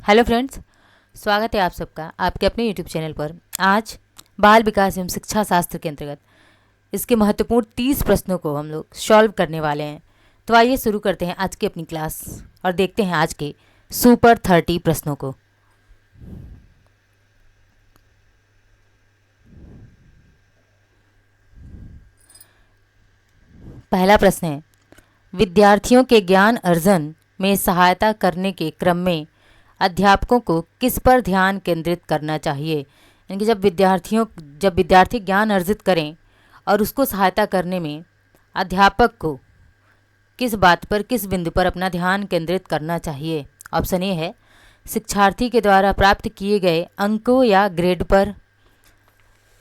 Hello friends, स्वागत है आप सबका आपके अपने यूट्यूब चैनल पर। आज बाल विकास एवं शिक्षा शास्त्र के अंतर्गत इसके महत्वपूर्ण 30 प्रश्नों को हम लोग सॉल्व करने वाले हैं। तो आइए शुरू करते हैं आज की अपनी क्लास और देखते हैं आज के सुपर 30 प्रश्नों को। पहला प्रश्न है, विद्यार्थियों के ज्ञान अर्जन में सहायता करने के क्रम में अध्यापकों को किस पर ध्यान केंद्रित करना चाहिए। यानी कि जब विद्यार्थी ज्ञान अर्जित करें और उसको सहायता करने में अध्यापक को किस बात पर, किस बिंदु पर अपना ध्यान केंद्रित करना चाहिए। ऑप्शन ए है शिक्षार्थी के द्वारा प्राप्त किए गए अंकों या ग्रेड पर।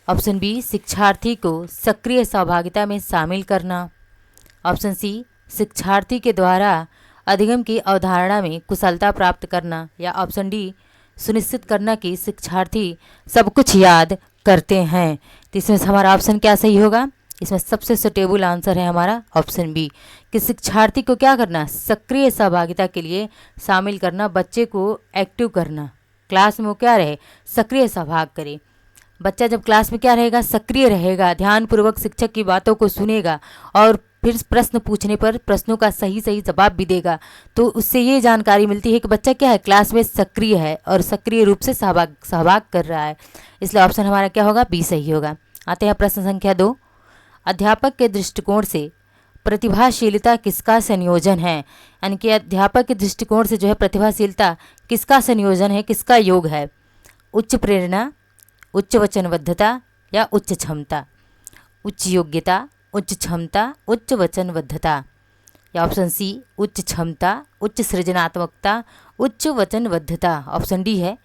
ऑप्शन बी शिक्षार्थी को सक्रिय सहभागिता में शामिल करना। ऑप्शन सी शिक्षार्थी के द्वारा अधिगम की अवधारणा में कुशलता प्राप्त करना। या ऑप्शन डी सुनिश्चित करना कि शिक्षार्थी सब कुछ याद करते हैं। तो इसमें से हमारा ऑप्शन क्या सही होगा? इसमें सबसे सुटेबल आंसर है हमारा ऑप्शन बी कि शिक्षार्थी को क्या करना, सक्रिय सहभागिता के लिए शामिल करना, बच्चे को एक्टिव करना, क्लास में वो क्या रहे, सक्रिय सहभाग करे। बच्चा जब क्लास में क्या रहेगा, सक्रिय रहेगा, ध्यानपूर्वक शिक्षक की बातों को सुनेगा और फिर प्रश्न पूछने पर प्रश्नों का सही सही जवाब भी देगा। तो उससे ये जानकारी मिलती है कि बच्चा क्या है, क्लास में सक्रिय है और सक्रिय रूप से सहभाग कर रहा है। इसलिए ऑप्शन हमारा क्या होगा, बी सही होगा। आते हैं प्रश्न संख्या 2। अध्यापक के दृष्टिकोण से प्रतिभाशीलता किसका संयोजन है। यानी कि अध्यापक के दृष्टिकोण से जो है प्रतिभाशीलता किसका संयोजन है, किसका योग है। उच्च प्रेरणा, उच्च वचनबद्धता या उच्च क्षमता। उच्च योग्यता, उच्च क्षमता, उच्च वचनबद्धता। या ऑप्शन सी उच्च क्षमता, उच्च सृजनात्मकता, उच्च वचनबद्धता। ऑप्शन डी है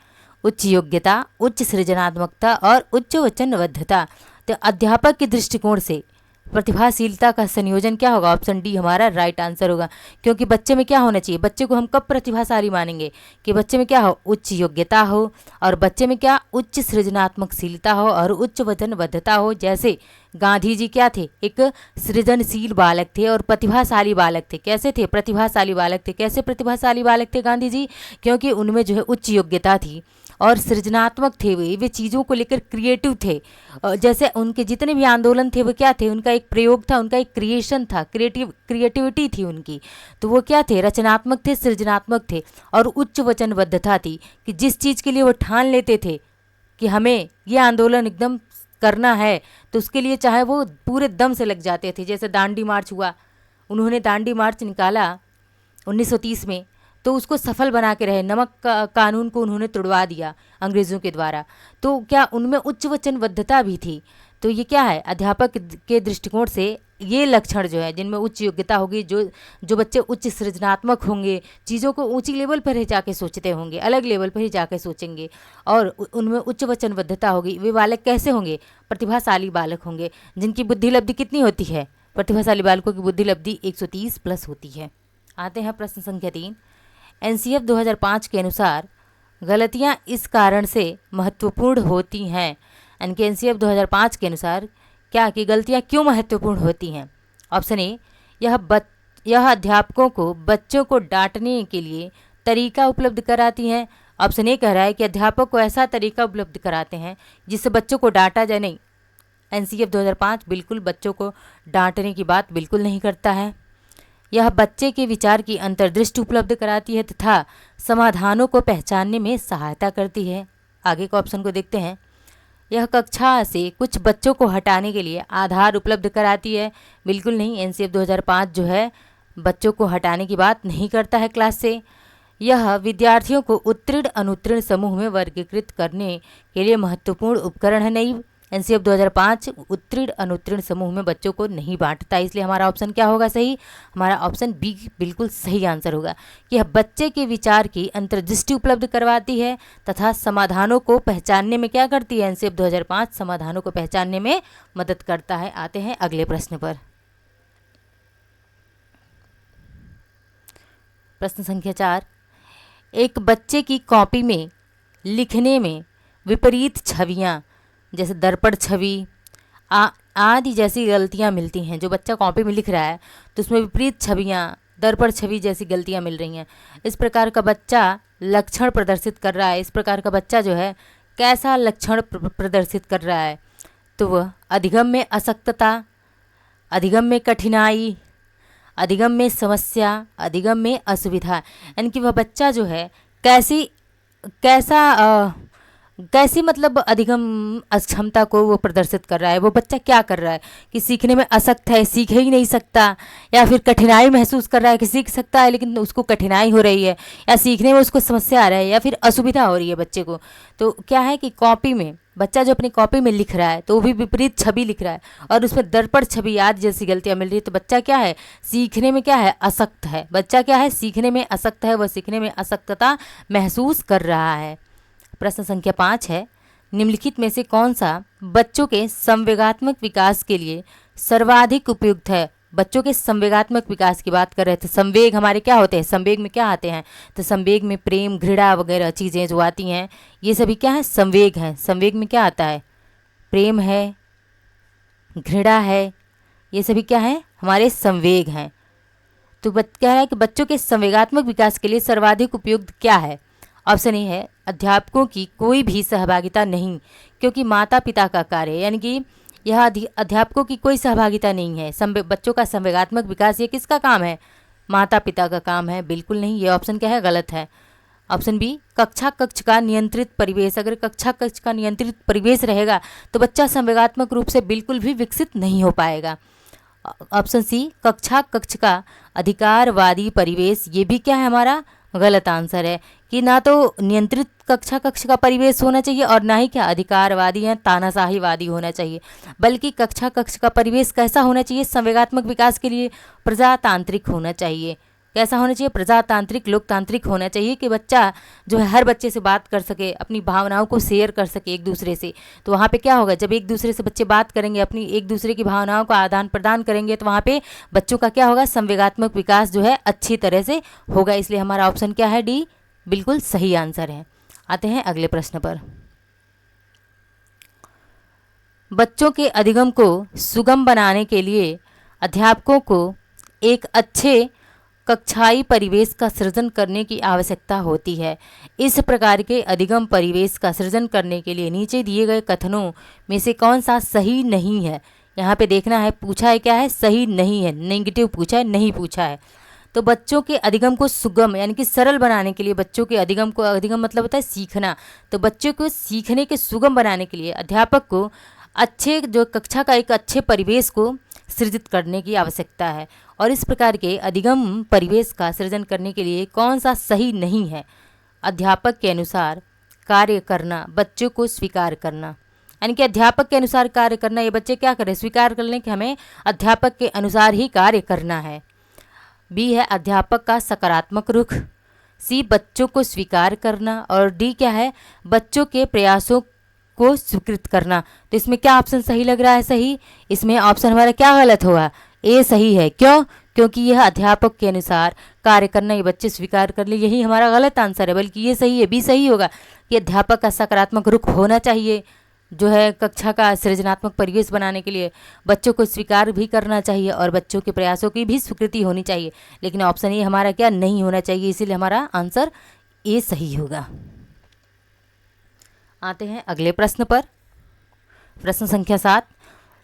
उच्च योग्यता, उच्च सृजनात्मकता और उच्च वचनबद्धता। तो अध्यापक के दृष्टिकोण से प्रतिभाशीलता का संयोजन क्या होगा, ऑप्शन डी हमारा राइट आंसर होगा। क्योंकि बच्चे में क्या होना चाहिए, बच्चे को हम कब प्रतिभाशाली मानेंगे कि बच्चे में क्या हो, उच्च योग्यता हो और बच्चे में क्या, उच्च सृजनात्मकशीलता हो और उच्च वचनबद्धता हो। जैसे गांधी जी क्या थे, एक सृजनशील बालक थे और प्रतिभाशाली बालक थे। कैसे थे, प्रतिभाशाली बालक थे। कैसे प्रतिभाशाली बालक थे गांधी जी, क्योंकि उनमें जो है उच्च योग्यता थी और सृजनात्मक थे। वे चीज़ों को लेकर क्रिएटिव थे। जैसे उनके जितने भी आंदोलन थे वो क्या थे, उनका एक प्रयोग था, उनका एक क्रिएशन था, क्रिएटिविटी थी उनकी। तो वो क्या थे, रचनात्मक थे, सृजनात्मक थे और उच्च वचनबद्धता थी कि जिस चीज़ के लिए वो ठान लेते थे कि हमें ये आंदोलन एकदम करना है तो उसके लिए चाहे वो पूरे दम से लग जाते थे। जैसे दांडी मार्च हुआ, उन्होंने दांडी मार्च निकाला 1930 में, तो उसको सफल बना के रहे। नमक कानून को उन्होंने तुड़वा दिया अंग्रेज़ों के द्वारा। तो क्या उनमें उच्च वचनबद्धता भी थी। तो ये क्या है, अध्यापक के दृष्टिकोण से ये लक्षण जो है, जिनमें उच्च योग्यता होगी, जो बच्चे उच्च सृजनात्मक होंगे, चीज़ों को ऊंची लेवल पर ही जाके सोचते होंगे, अलग लेवल पर ही जाके सोचेंगे और उनमें उच्च वचनबद्धता होगी, वे बालक कैसे होंगे, प्रतिभाशाली बालक होंगे, जिनकी बुद्धि लब्धि कितनी होती है, प्रतिभाशाली बालकों की बुद्धि लब्धि 130 प्लस होती है। आते हैं प्रश्न संख्या 3। एनसीएफ 2005 के अनुसार गलतियां इस कारण से महत्वपूर्ण होती हैं। यानी कि एनसीएफ 2005 के अनुसार क्या कि गलतियां क्यों महत्वपूर्ण होती हैं। ऑप्शन ए यह अध्यापकों को बच्चों को डांटने के लिए तरीका उपलब्ध कराती हैं। ऑप्शन ए कह रहा है कि अध्यापक को ऐसा तरीका उपलब्ध कराते हैं जिससे बच्चों को डांटा जाए। नहीं, एनसीएफ 2005 बिल्कुल बच्चों को डांटने की बात बिल्कुल नहीं करता है। यह बच्चे के विचार की अंतर्दृष्टि उपलब्ध कराती है तथा समाधानों को पहचानने में सहायता करती है। आगे के ऑप्शन को देखते हैं। यह कक्षा से कुछ बच्चों को हटाने के लिए आधार उपलब्ध कराती है। बिल्कुल नहीं, एनसीएफ 2005 जो है बच्चों को हटाने की बात नहीं करता है क्लास से। यह विद्यार्थियों को उत्तीर्ण अनुत्तीर्ण समूह में वर्गीकृत करने के लिए महत्वपूर्ण उपकरण है। नहीं, एनसीएफ 2005 उत्तीर्ण अनुत्तीर्ण समूह में बच्चों को नहीं बांटता। इसलिए हमारा ऑप्शन क्या होगा सही, हमारा ऑप्शन बी बिल्कुल सही आंसर होगा कि यह बच्चे के विचार की अंतर्दृष्टि उपलब्ध करवाती है तथा समाधानों को पहचानने में क्या करती है, एनसीएफ 2005 समाधानों को पहचानने में मदद करता है। आते हैं अगले प्रश्न पर। प्रश्न संख्या 4। एक बच्चे की कॉपी में लिखने में विपरीत छवियां जैसे दर्पण छवि आदि जैसी गलतियां मिलती हैं। जो बच्चा कॉपी में लिख रहा है तो उसमें विपरीत छवियां दर्पण छवि जैसी गलतियां मिल रही हैं। इस प्रकार का बच्चा लक्षण प्रदर्शित कर रहा है। इस प्रकार का बच्चा जो है कैसा लक्षण प्रदर्शित कर रहा है? तो वह अधिगम में अशक्तता, अधिगम में कठिनाई, अधिगम में समस्या, अधिगम में असुविधा, यानी कि वह बच्चा जो है कैसी मतलब अधिगम अक्षमता को वो प्रदर्शित कर रहा है। वो बच्चा क्या कर रहा है कि सीखने में असक्त है, सीख ही नहीं सकता, या फिर कठिनाई महसूस कर रहा है कि सीख सकता है लेकिन उसको कठिनाई हो रही है, या सीखने में उसको समस्या आ रहा है, या फिर असुविधा हो रही है बच्चे को। तो क्या है कि कॉपी में बच्चा जो अपनी कॉपी में लिख रहा है तो वो भी विपरीत छवि लिख रहा है और उसमें दर्पण छवि आदि जैसी गलतियां मिल रही है। तो बच्चा क्या है, सीखने में क्या है, असक्त है। बच्चा क्या है, सीखने में असक्त है, वह सीखने में असक्तता महसूस कर रहा है। प्रश्न संख्या 5 है, निम्नलिखित में से कौन सा बच्चों के संवेगात्मक विकास के लिए सर्वाधिक उपयुक्त है? बच्चों के संवेगात्मक विकास की बात कर रहे थे। संवेग हमारे क्या होते हैं, संवेग में क्या आते हैं? तो संवेग में प्रेम, घृणा वगैरह चीज़ें जो आती हैं ये सभी क्या है, संवेग हैं। संवेग में क्या आता है, प्रेम है, घृणा है, ये सभी क्या है, हमारे संवेग हैं। तो कह रहा है कि बच्चों के संवेगात्मक विकास के लिए सर्वाधिक उपयुक्त क्या है? ऑप्शन ए है अध्यापकों की कोई भी सहभागिता नहीं, क्योंकि माता पिता का कार्य, यानी कि यह अध्यापकों की कोई सहभागिता नहीं है। बच्चों का संवेगात्मक विकास ये किसका काम है, माता पिता का काम है। बिल्कुल नहीं, ये ऑप्शन क्या है, गलत है। ऑप्शन बी कक्षा कक्ष का नियंत्रित परिवेश, अगर कक्षा कक्ष का नियंत्रित परिवेश रहेगा तो बच्चा संवेगात्मक रूप से बिल्कुल भी विकसित नहीं हो पाएगा। ऑप्शन सी कक्षा कक्ष का अधिकारवादी परिवेश, ये भी क्या है, हमारा गलत आंसर है कि ना तो नियंत्रित कक्षा कक्ष का परिवेश होना चाहिए और ना ही क्या अधिकारवादी या तानाशाहीवादी होना चाहिए, बल्कि कक्षा कक्ष का परिवेश कैसा होना चाहिए, संवेगात्मक विकास के लिए प्रजातांत्रिक होना चाहिए। कैसा होना चाहिए, प्रजातांत्रिक लोकतांत्रिक होना चाहिए कि बच्चा जो है हर बच्चे से बात कर सके, अपनी भावनाओं को शेयर कर सके एक दूसरे से। तो वहाँ पे क्या होगा, जब एक दूसरे से बच्चे बात करेंगे, अपनी एक दूसरे की भावनाओं का आदान प्रदान करेंगे, तो वहाँ पे बच्चों का क्या होगा, संवेगात्मक विकास जो है अच्छी तरह से होगा। इसलिए हमारा ऑप्शन क्या है, डी बिल्कुल सही आंसर है। आते हैं अगले प्रश्न पर। बच्चों के अधिगम को सुगम बनाने के लिए अध्यापकों को एक अच्छे कक्षाई परिवेश का सृजन करने की आवश्यकता होती है। इस प्रकार के अधिगम परिवेश का सृजन करने के लिए नीचे दिए गए कथनों में से कौन सा सही नहीं है? यहाँ पे देखना है, पूछा है क्या है, सही नहीं है, नेगेटिव पूछा है, नहीं पूछा है। तो बच्चों के अधिगम को सुगम यानी कि सरल बनाने के लिए, बच्चों के अधिगम को, अधिगम मतलब होता है सीखना, तो बच्चों को सीखने के सुगम बनाने के लिए अध्यापक को अच्छे जो कक्षा का एक अच्छे परिवेश को सृजित करने की आवश्यकता है। और इस प्रकार के अधिगम परिवेश का सृजन करने के लिए कौन सा सही नहीं है? अध्यापक के अनुसार कार्य करना, बच्चों को स्वीकार करना, यानी कि अध्यापक के अनुसार कार्य करना, ये बच्चे क्या करें, स्वीकार कर लें कि हमें अध्यापक के अनुसार ही कार्य करना है। बी है अध्यापक का सकारात्मक रुख, सी बच्चों को स्वीकार करना, और डी क्या है, बच्चों के प्रयासों को स्वीकृत करना। तो इसमें क्या ऑप्शन सही लग रहा है, सही? इसमें ऑप्शन हमारा क्या गलत होगा, ए सही है। क्यों? क्योंकि यह अध्यापक के अनुसार कार्य करना, ये बच्चे स्वीकार कर ले, यही हमारा गलत आंसर है। बल्कि ये सही है, बी सही होगा कि अध्यापक का सकारात्मक रुख होना चाहिए, जो है कक्षा का सृजनात्मक परिवेश बनाने के लिए बच्चों को स्वीकार भी करना चाहिए और बच्चों के प्रयासों की भी स्वीकृति होनी चाहिए। लेकिन ऑप्शन ए हमारा क्या नहीं होना चाहिए, इसीलिए हमारा आंसर ए सही होगा। आते हैं अगले प्रश्न पर। प्रश्न संख्या 7,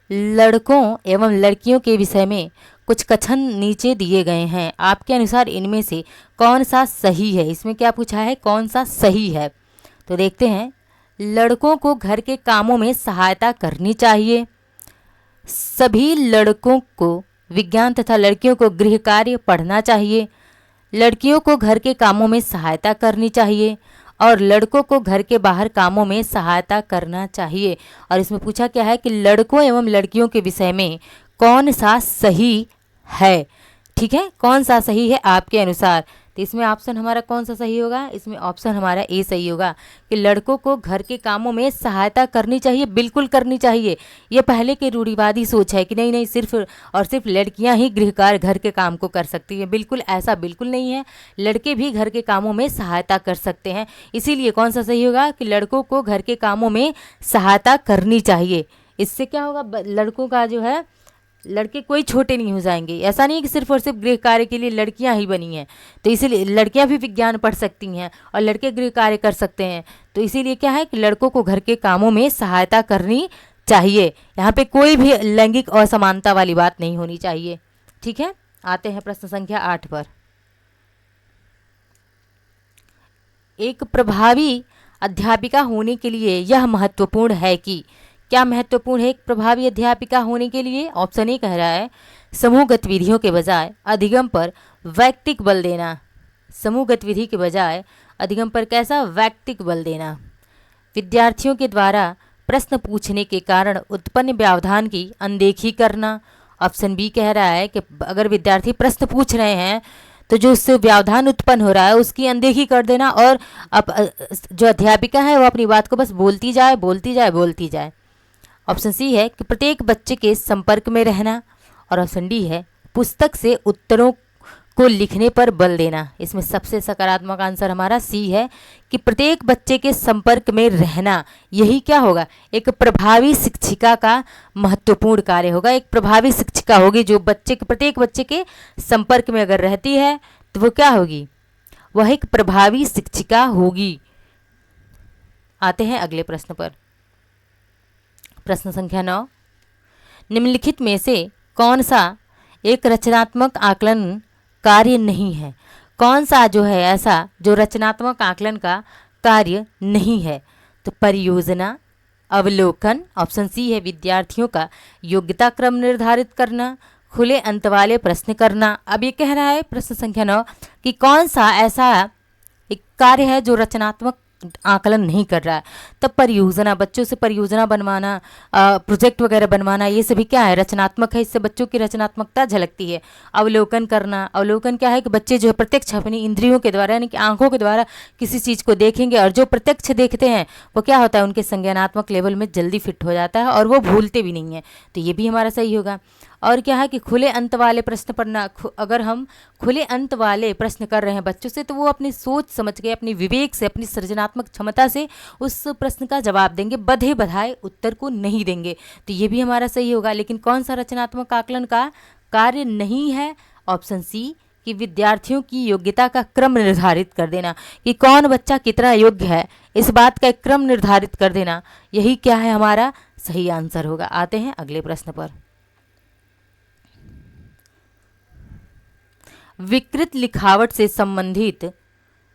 लड़कों एवं लड़कियों के विषय में कुछ कथन नीचे दिए गए हैं, आपके अनुसार इनमें से कौन सा सही है? इसमें क्या पूछा है, कौन सा सही है? तो देखते हैं। लड़कों को घर के कामों में सहायता करनी चाहिए, सभी लड़कों को विज्ञान तथा लड़कियों को गृह कार्य पढ़ना चाहिए, लड़कियों को घर के कामों में सहायता करनी चाहिए और लड़कों को घर के बाहर कामों में सहायता करना चाहिए। और इसमें पूछा क्या है कि लड़कों एवं लड़कियों के विषय में कौन सा सही है? ठीक है, कौन सा सही है आपके अनुसार? तो इसमें ऑप्शन हमारा कौन सा सही होगा? इसमें ऑप्शन हमारा ए सही होगा कि लड़कों को घर के कामों में सहायता करनी चाहिए, बिल्कुल करनी चाहिए। ये पहले की रूढ़िवादी सोच है कि नहीं नहीं सिर्फ और सिर्फ लड़कियां ही गृह कार्य घर के काम को कर सकती हैं। बिल्कुल ऐसा बिल्कुल नहीं है, लड़के भी घर के कामों में सहायता कर सकते हैं। इसीलिए कौन सा सही होगा कि लड़कों को घर के कामों में सहायता करनी चाहिए। इससे क्या होगा, लड़कों का जो है लड़के कोई छोटे नहीं हो जाएंगे। ऐसा नहीं है कि सिर्फ और सिर्फ गृह कार्य के लिए लड़कियां ही बनी हैं, तो इसीलिए लड़कियां भी विज्ञान पढ़ सकती हैं और लड़के गृह कार्य कर सकते हैं। तो इसीलिए क्या है कि लड़कों को घर के कामों में सहायता करनी चाहिए। यहाँ पे कोई भी लैंगिक असमानता वाली बात नहीं होनी चाहिए। ठीक है, आते हैं प्रश्न संख्या 8 पर। एक प्रभावी अध्यापिका होने के लिए यह महत्वपूर्ण है कि, क्या महत्वपूर्ण है एक प्रभावी अध्यापिका होने के लिए? ऑप्शन ए कह रहा है समूह गतिविधियों के बजाय अधिगम पर वैयक्तिक बल देना। समूह गतिविधि के बजाय अधिगम पर कैसा? वैयक्तिक बल देना। विद्यार्थियों के द्वारा प्रश्न पूछने के कारण उत्पन्न व्यवधान की अनदेखी करना। ऑप्शन बी कह रहा है कि अगर विद्यार्थी प्रश्न पूछ रहे हैं तो जो उससे व्यवधान उत्पन्न हो रहा है उसकी अनदेखी कर देना, और अब जो अध्यापिका है वो अपनी बात को बस बोलती जाए बोलती जाए बोलती जाए। ऑप्शन सी है कि प्रत्येक बच्चे के संपर्क में रहना, और ऑप्शन डी है पुस्तक से उत्तरों को लिखने पर बल देना। इसमें सबसे सकारात्मक आंसर हमारा सी है कि प्रत्येक बच्चे के संपर्क में रहना। यही क्या होगा? एक प्रभावी शिक्षिका का महत्वपूर्ण कार्य होगा। एक प्रभावी शिक्षिका होगी जो प्रत्येक बच्चे के संपर्क में अगर रहती है तो वो क्या होगी? वह एक प्रभावी शिक्षिका होगी। आते हैं अगले प्रश्न पर। प्रश्न संख्या 9, निम्नलिखित में से कौन सा एक रचनात्मक आकलन कार्य नहीं है? कौन सा जो है ऐसा जो रचनात्मक आकलन का कार्य नहीं है? तो परियोजना, अवलोकन, ऑप्शन सी है विद्यार्थियों का योग्यता क्रम निर्धारित करना, खुले अंत वाले प्रश्न करना। अब ये कह रहा है प्रश्न संख्या 9 कि कौन सा ऐसा एक कार्य है जो रचनात्मक आकलन नहीं कर रहा है। तब परियोजना, बच्चों से परियोजना बनवाना, प्रोजेक्ट वगैरह बनवाना, ये सभी क्या है? रचनात्मक है। इससे बच्चों की रचनात्मकता झलकती है। अवलोकन करना, अवलोकन क्या है कि बच्चे जो है प्रत्यक्ष अपनी इंद्रियों के द्वारा यानी कि आंखों के द्वारा किसी चीज़ को देखेंगे, और जो प्रत्यक्ष देखते हैं वो क्या होता है? उनके संज्ञानात्मक लेवल में जल्दी फिट हो जाता है और वो भूलते भी नहीं हैं। तो ये भी हमारा सही होगा। और क्या है कि खुले अंत वाले प्रश्न पढ़ना। अगर हम खुले अंत वाले प्रश्न कर रहे हैं बच्चों से तो वो अपनी सोच समझ के, अपनी विवेक से, अपनी सृजनात्मक क्षमता से उस प्रश्न का जवाब देंगे, बधे बधाए उत्तर को नहीं देंगे। तो ये भी हमारा सही होगा। लेकिन कौन सा रचनात्मक आकलन का कार्य नहीं है? ऑप्शन सी कि विद्यार्थियों की योग्यता का क्रम निर्धारित कर देना, कि कौन बच्चा कितना योग्य है, इस बात का एक क्रम निर्धारित कर देना, यही क्या है? हमारा सही आंसर होगा। आते हैं अगले प्रश्न पर। विकृत लिखावट से संबंधित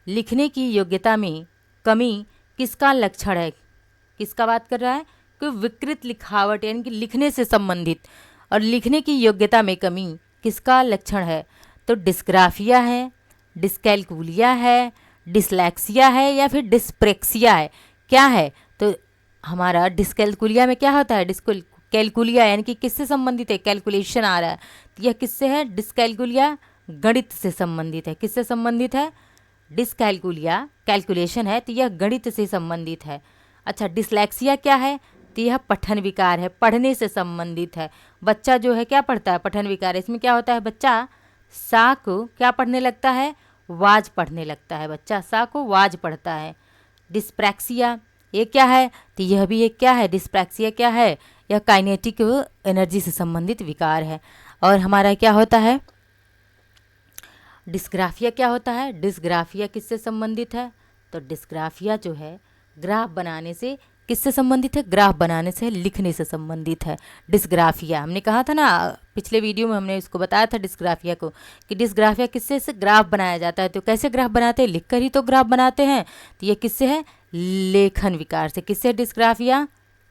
लिखने की योग्यता में कमी किसका लक्षण है? किसका बात कर रहा है? कि विकृत लिखावट यानी कि लिखने से संबंधित और लिखने की योग्यता में कमी किसका लक्षण है? तो डिस्ग्राफिया है, डिस्कैलकुलिया है, डिसलैक्सिया है, या फिर डिस्प्रेक्सिया है? क्या है? तो हमारा डिस्कैलकुलिया में क्या होता है? डिस्कैलकुलिया यानी कि किससे संबंधित है? कैलकुलेशन आ रहा है, तो यह किससे है? डिस्कैलकुलिया गणित से संबंधित है। किससे संबंधित है? डिस्कैलकुलिया कैलकुलेशन है तो यह गणित से संबंधित है। अच्छा, डिसलैक्सिया क्या है? तो यह पठन विकार है, पढ़ने से संबंधित है। बच्चा जो है क्या पढ़ता है? पठन विकार। इसमें क्या होता है? बच्चा सा को क्या पढ़ने लगता है? वाज पढ़ने लगता है। बच्चा सा को वाज पढ़ता है। डिस्प्रैक्सिया ये क्या है? तो यह भी एक क्या है? डिस्प्रैक्सिया क्या है? यह काइनेटिक एनर्जी से संबंधित विकार है। और हमारा क्या होता है? डिस्ग्राफिया क्या होता है? डिस्ग्राफिया किससे संबंधित है? तो डिस्ग्राफिया जो है ग्राफ बनाने से किससे संबंधित है? ग्राफ बनाने से, लिखने से संबंधित है। डिस्ग्राफिया हमने कहा था ना पिछले वीडियो में, हमने इसको बताया था डिस्ग्राफिया को कि डिस्ग्राफिया किससे से ग्राफ बनाया जाता है। तो कैसे ग्राफ बनाते हैं? लिख कर ही तो ग्राफ बनाते हैं। तो ये किससे है? लेखन विकार से। किससे डिस्ग्राफिया?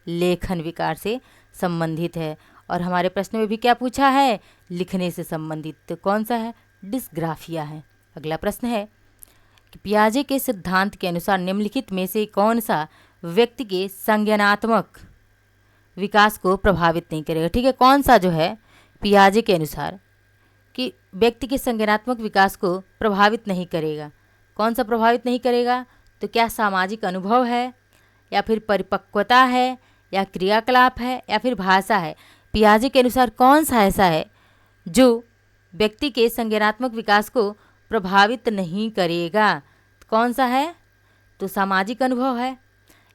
लेखन विकार से संबंधित है। और हमारे प्रश्न में भी क्या पूछा है? लिखने से संबंधित। तो कौन सा है? डिस्ग्राफिया है। अगला प्रश्न है कि पियाजे के सिद्धांत के अनुसार निम्नलिखित में से कौन सा व्यक्ति के संज्ञानात्मक विकास को प्रभावित नहीं करेगा? ठीक है, कौन सा जो है पियाजे के अनुसार कि व्यक्ति के संज्ञानात्मक विकास को प्रभावित नहीं करेगा? कौन सा प्रभावित नहीं करेगा? तो क्या सामाजिक अनुभव है, या फिर परिपक्वता है, या क्रियाकलाप है, या फिर भाषा है? पियाजे के अनुसार कौन सा ऐसा है जो व्यक्ति के संज्ञानात्मक विकास को प्रभावित नहीं करेगा? कौन सा है? तो सामाजिक अनुभव है,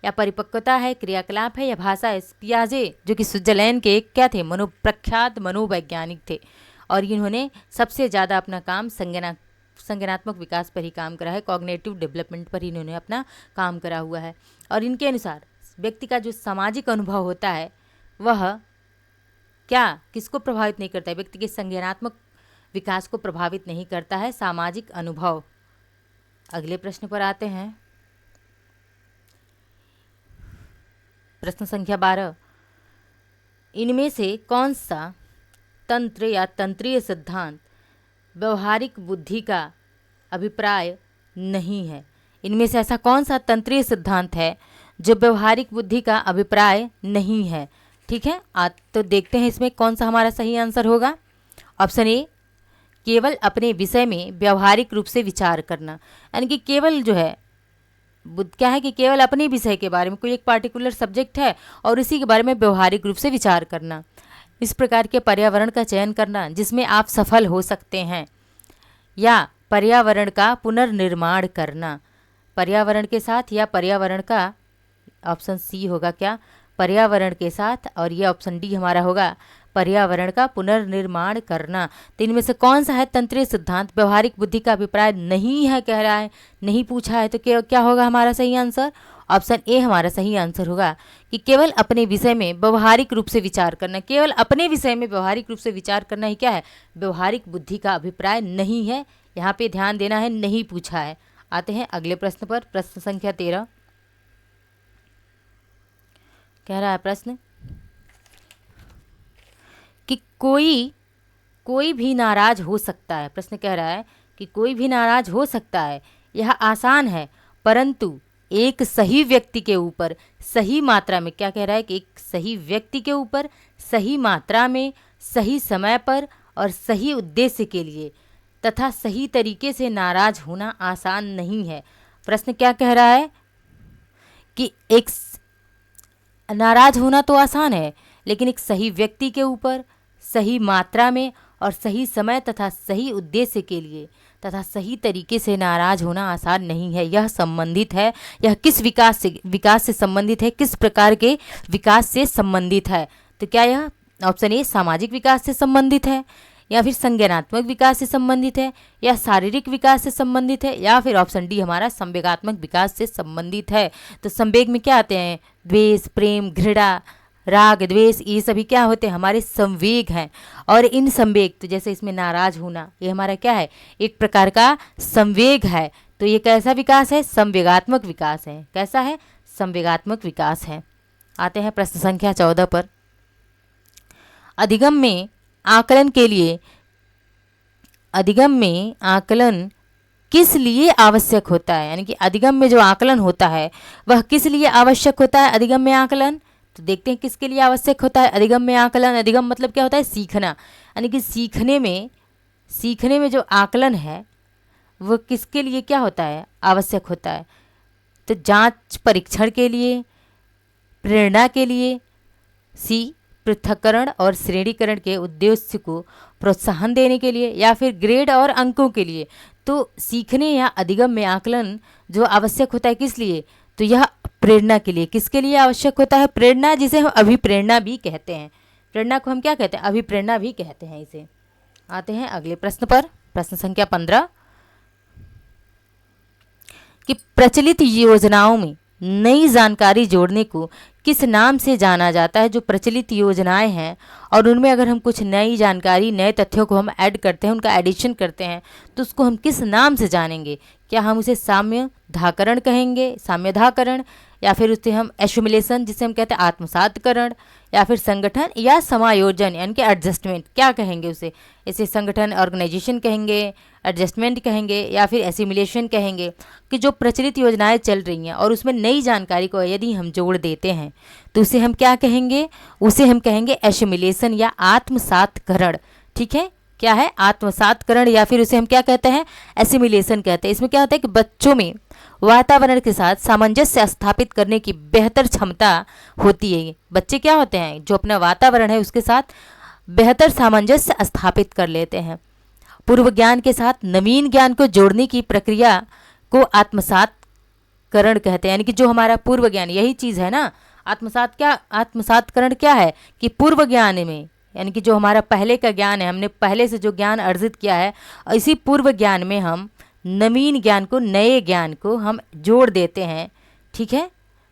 या परिपक्वता है, क्रियाकलाप है, या भाषा है। पियाजे जो कि स्विट्जरलैंड के एक क्या थे, प्रख्यात मनोवैज्ञानिक थे, और इन्होंने सबसे ज़्यादा अपना काम संज्ञानात्मक विकास पर ही काम करा है, कॉग्निटिव डेवलपमेंट पर ही इन्होंने अपना काम करा हुआ है। और इनके अनुसार व्यक्ति का जो सामाजिक अनुभव होता है वह क्या किसको प्रभावित नहीं करता है, व्यक्ति के संज्ञानात्मक विकास को प्रभावित नहीं करता है सामाजिक अनुभव। अगले प्रश्न पर आते हैं, प्रश्न संख्या 12। इनमें से कौन सा तंत्र या तंत्रीय सिद्धांत व्यवहारिक बुद्धि का अभिप्राय नहीं है? इनमें से ऐसा कौन सा तंत्रीय सिद्धांत है जो व्यवहारिक बुद्धि का अभिप्राय नहीं है? ठीक है, तो देखते हैं इसमें कौन सा हमारा सही आंसर होगा। ऑप्शन ए, केवल अपने विषय में व्यवहारिक रूप से विचार करना, यानी कि केवल जो है बुद्ध क्या है कि केवल अपने विषय के बारे में, कोई एक पार्टिकुलर सब्जेक्ट है और इसी के बारे में व्यवहारिक रूप से विचार करना। इस प्रकार के पर्यावरण का चयन करना जिसमें आप सफल हो सकते हैं, या पर्यावरण का पुनर्निर्माण करना, पर्यावरण के साथ या पर्यावरण का, ऑप्शन सी होगा क्या, पर्यावरण के साथ, और ये ऑप्शन डी हमारा होगा पर्यावरण का पुनर्निर्माण करना। तो इनमें से कौन सा है तंत्रीय सिद्धांत व्यवहारिक बुद्धि का अभिप्राय नहीं है, कह रहा है, नहीं पूछा है, तो क्या होगा हमारा सही आंसर? ऑप्शन ए हमारा सही आंसर होगा कि केवल अपने विषय में व्यवहारिक रूप से विचार करना, केवल अपने विषय में व्यवहारिक रूप से विचार करना ही क्या है, व्यवहारिक बुद्धि का अभिप्राय नहीं है। यहाँ पे ध्यान देना है, नहीं पूछा है। आते हैं अगले प्रश्न पर, प्रश्न संख्या 13। कह रहा है प्रश्न कि कोई भी नाराज हो सकता है। प्रश्न कह रहा है कि कोई भी नाराज हो सकता है, यह आसान है, परंतु एक सही व्यक्ति के ऊपर सही मात्रा में, क्या कह रहा है कि एक सही व्यक्ति के ऊपर सही मात्रा में, सही समय पर और सही उद्देश्य के लिए तथा सही तरीके से नाराज होना आसान नहीं है। प्रश्न क्या कह रहा है कि एक नाराज होना तो आसान है, लेकिन एक सही व्यक्ति के ऊपर सही मात्रा में और सही समय तथा सही उद्देश्य के लिए तथा सही तरीके से नाराज होना आसान नहीं है। यह संबंधित है, यह किस विकास से संबंधित है, किस प्रकार के विकास से संबंधित है? तो क्या यह ऑप्शन ए सामाजिक विकास से संबंधित है, या फिर संज्ञानात्मक विकास से संबंधित है, या शारीरिक विकास से संबंधित है, या फिर ऑप्शन डी हमारा संवेगात्मक विकास से संबंधित है? तो संवेग में क्या आते हैं, द्वेष, प्रेम, घृणा, राग, द्वेष, ये सभी क्या होते हैं, हमारे संवेग हैं। और इन संवेग, तो जैसे इसमें नाराज होना, ये हमारा क्या है, एक प्रकार का संवेग है। तो ये कैसा विकास है, संवेगात्मक विकास है। कैसा है, संवेगात्मक विकास है। आते हैं प्रश्न संख्या 14 पर। अधिगम में आकलन किस लिए आवश्यक होता है, यानी कि अधिगम में जो आकलन होता है वह किस लिए आवश्यक होता है? अधिगम में आकलन, तो देखते हैं किसके लिए आवश्यक होता है अधिगम में आकलन। अधिगम मतलब क्या होता है, सीखना, यानी कि सीखने में जो आकलन है वो किसके लिए क्या होता है, आवश्यक होता है? तो जांच परीक्षण के लिए, प्रेरणा के लिए, सी पृथक्करण और श्रेणीकरण के उद्देश्य को प्रोत्साहन देने के लिए, या फिर ग्रेड और अंकों के लिए। तो सीखने या अधिगम में आकलन जो आवश्यक होता है किस लिए, तो यह प्रेरणा के लिए। किसके लिए आवश्यक होता है? प्रेरणा, जिसे हम अभिप्रेरणा भी कहते हैं। प्रेरणा को हम क्या कहते हैं, अभिप्रेरणा भी कहते हैं इसे। आते हैं अगले प्रश्न पर, प्रश्न संख्या 15 कि प्रचलित योजनाओं में नई जानकारी जोड़ने को किस नाम से जाना जाता है? जो प्रचलित योजनाएं हैं और उनमें अगर हम कुछ नई जानकारी, नए तथ्यों को हम ऐड करते हैं, उनका एडिशन करते हैं, तो उसको हम किस नाम से जानेंगे? क्या हम उसे साम्यधाकरण कहेंगे, साम्यधाकरण, या फिर उसे हम एस्युमुलेशन जिसे हम कहते हैं आत्मसातकरण, या फिर संगठन या समायोजन यानी कि एडजस्टमेंट, क्या कहेंगे उसे? इसे संगठन, ऑर्गेनाइजेशन कहेंगे, एडजस्टमेंट कहेंगे, या फिर एसिमुलेशन कहेंगे। कि जो प्रचलित योजनाएं चल रही हैं और उसमें नई जानकारी को यदि हम जोड़ देते हैं तो उसे हम क्या कहेंगे? उसे हम कहेंगे एसिमुलेशन या आत्मसातकरण। ठीक है, क्या है, आत्मसातकरण, या फिर उसे हम क्या कहते हैं, एसिमुलेशन कहते हैं। इसमें क्या होता है कि बच्चों में वातावरण के साथ सामंजस्य स्थापित करने की बेहतर क्षमता होती है। बच्चे क्या होते हैं, जो अपना वातावरण है उसके साथ बेहतर सामंजस्य स्थापित कर लेते हैं। पूर्व ज्ञान के साथ नवीन ज्ञान को जोड़ने की प्रक्रिया को आत्मसात करण कहते हैं, यानी कि जो हमारा पूर्व ज्ञान, यही चीज़ है ना। आत्मसात्करण क्या है कि पूर्व ज्ञान में, यानी कि जो हमारा पहले का ज्ञान है, हमने पहले से जो ज्ञान अर्जित किया है, इसी पूर्व ज्ञान में हम नवीन ज्ञान को, नए ज्ञान को हम जोड़ देते हैं। ठीक है,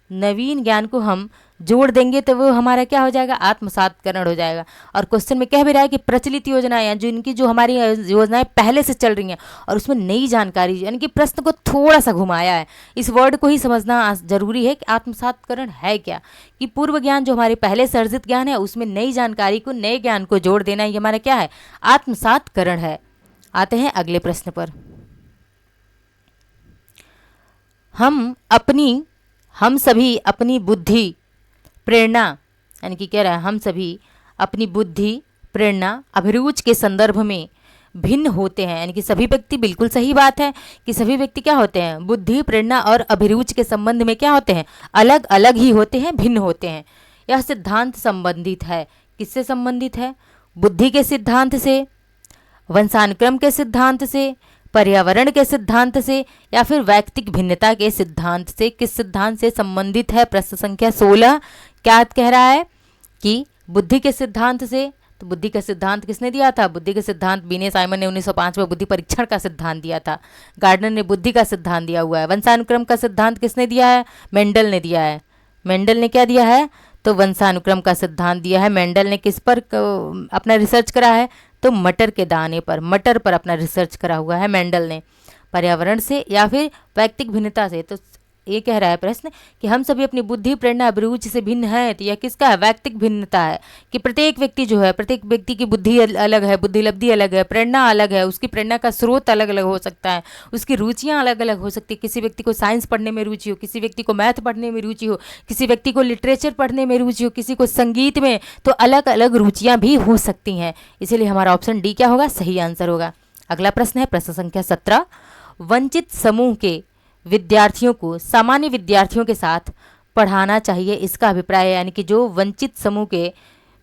नवीन ज्ञान को हम जोड़ देंगे तो वो हमारा क्या हो जाएगा, आत्मसात्करण हो जाएगा। और क्वेश्चन में कह भी रहा है कि प्रचलित योजनाएं, जो इनकी जो हमारी योजनाएं पहले से चल रही हैं और उसमें नई जानकारी, यानी कि प्रश्न को थोड़ा सा घुमाया है। इस वर्ड को ही समझना जरूरी है कि आत्मसात्करण है क्या, कि पूर्व ज्ञान जो हमारे पहले से अर्जित ज्ञान है उसमें नई जानकारी को, नए ज्ञान को जोड़ देना, ये हमारा क्या है, आत्मसात्करण है। आते हैं अगले प्रश्न पर। हम सभी अपनी बुद्धि, प्रेरणा, यानी कि कह रहा है हम सभी अपनी बुद्धि, प्रेरणा, अभिरुचि के संदर्भ में भिन्न होते हैं। यानी कि सभी व्यक्ति, बिल्कुल सही बात है कि सभी व्यक्ति क्या होते हैं, बुद्धि, प्रेरणा और अभिरुचि के संबंध में क्या होते हैं, अलग अलग ही होते हैं, भिन्न होते हैं। यह सिद्धांत संबंधित है, किससे संबंधित है, बुद्धि के सिद्धांत से, वंशानुक्रम के सिद्धांत से, पर्यावरण के सिद्धांत से, या फिर वैयक्तिक भिन्नता के सिद्धांत से। किस सिद्धांत से संबंधित है, प्रश्न संख्या 16 क्या कह रहा है कि बुद्धि के सिद्धांत से। तो बुद्धि का सिद्धांत किसने दिया था, बुद्धि का सिद्धांत बीने साइमन ने 1905 में बुद्धि परीक्षण का सिद्धांत दिया था। गार्डनर ने बुद्धि का सिद्धांत दिया हुआ है। वंशानुक्रम का सिद्धांत किसने दिया है, मेंडल ने दिया है। मेंडल ने क्या दिया है, तो वंशानुक्रम का सिद्धांत दिया है। मेंडल ने किस पर अपना रिसर्च करा है, तो मटर के दाने पर, मटर पर अपना रिसर्च करा हुआ है मेंडल ने। पर्यावरण से या फिर वैयक्तिक भिन्नता से, तो ये कह रहा है प्रश्न कि हम सभी अपनी बुद्धि, प्रेरणा, अभिरुचि से भिन्न हैं। तो यह किसका है, वैयक्तिक भिन्नता है कि प्रत्येक व्यक्ति जो है, प्रत्येक व्यक्ति की बुद्धि अलग है, बुद्धि लब्धि अलग है, प्रेरणा अलग है, उसकी प्रेरणा का स्रोत अलग अलग हो सकता है, उसकी रुचियाँ अलग अलग हो सकती है। किसी व्यक्ति को साइंस पढ़ने में रुचि हो, किसी व्यक्ति को मैथ पढ़ने में रुचि हो, किसी व्यक्ति को लिटरेचर पढ़ने में रुचि हो, किसी को संगीत में, तो अलग अलग रुचियाँ भी हो सकती हैं। इसीलिए हमारा ऑप्शन डी क्या होगा, सही आंसर होगा। अगला प्रश्न है प्रश्न संख्या 17। वंचित समूह के विद्यार्थियों को सामान्य विद्यार्थियों के साथ पढ़ाना चाहिए, इसका अभिप्राय है। यानी कि जो वंचित समूह के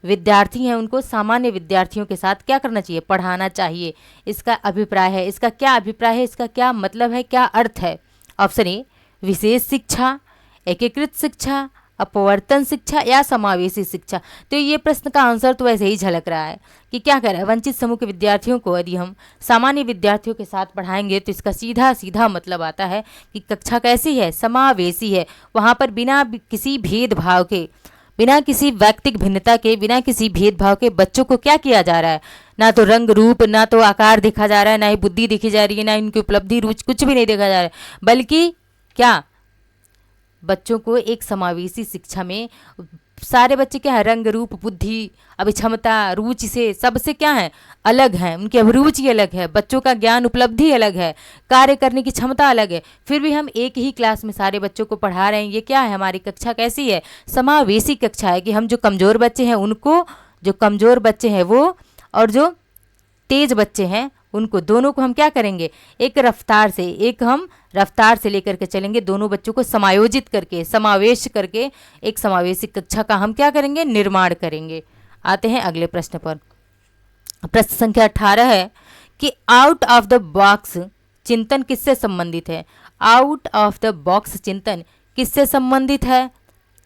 विद्यार्थी हैं उनको सामान्य विद्यार्थियों के साथ क्या करना चाहिए, पढ़ाना चाहिए, इसका अभिप्राय है। इसका क्या अभिप्राय है, इसका क्या मतलब है, क्या अर्थ है। ऑप्शन ए विशेष शिक्षा, एकीकृत शिक्षा, अपवर्तन शिक्षा या समावेशी शिक्षा। तो ये प्रश्न का आंसर तो वैसे ही झलक रहा है कि क्या कह रहा है, वंचित समूह के विद्यार्थियों को यदि हम सामान्य विद्यार्थियों के साथ पढ़ाएंगे तो इसका सीधा सीधा मतलब आता है कि कक्षा कैसी है, समावेशी है। वहाँ पर बिना किसी भेदभाव के, बिना किसी वैयक्तिक भिन्नता के, बिना किसी भेदभाव के बच्चों को क्या किया जा रहा है, ना तो रंग रूप, ना तो आकार देखा जा रहा है, ना ही बुद्धि देखी जा रही है, ना इनकी उपलब्धि, रुचि, कुछ भी नहीं देखा जा रहा है, बल्कि क्या, बच्चों को एक समावेशी शिक्षा में सारे बच्चे क्या है, रंग रूप, बुद्धि, अभिक्षमता, रुचि से सबसे क्या है, अलग है, उनकी अभिरुचि अलग है, बच्चों का ज्ञान उपलब्धि अलग है, कार्य करने की क्षमता अलग है, फिर भी हम एक ही क्लास में सारे बच्चों को पढ़ा रहे हैं। ये क्या है, हमारी कक्षा कैसी है, समावेशी कक्षा है कि हम जो कमज़ोर बच्चे हैं उनको, जो कमज़ोर बच्चे हैं वो, और जो तेज बच्चे हैं उनको, दोनों को हम क्या करेंगे, एक रफ्तार से, एक हम रफ्तार से लेकर के चलेंगे, दोनों बच्चों को समायोजित करके, समावेश करके एक समावेशी कक्षा का हम क्या करेंगे, निर्माण करेंगे। आते हैं अगले प्रश्न पर। प्रश्न संख्या 18 है कि आउट ऑफ द बॉक्स चिंतन किससे संबंधित है। आउट ऑफ द बॉक्स चिंतन किससे संबंधित है,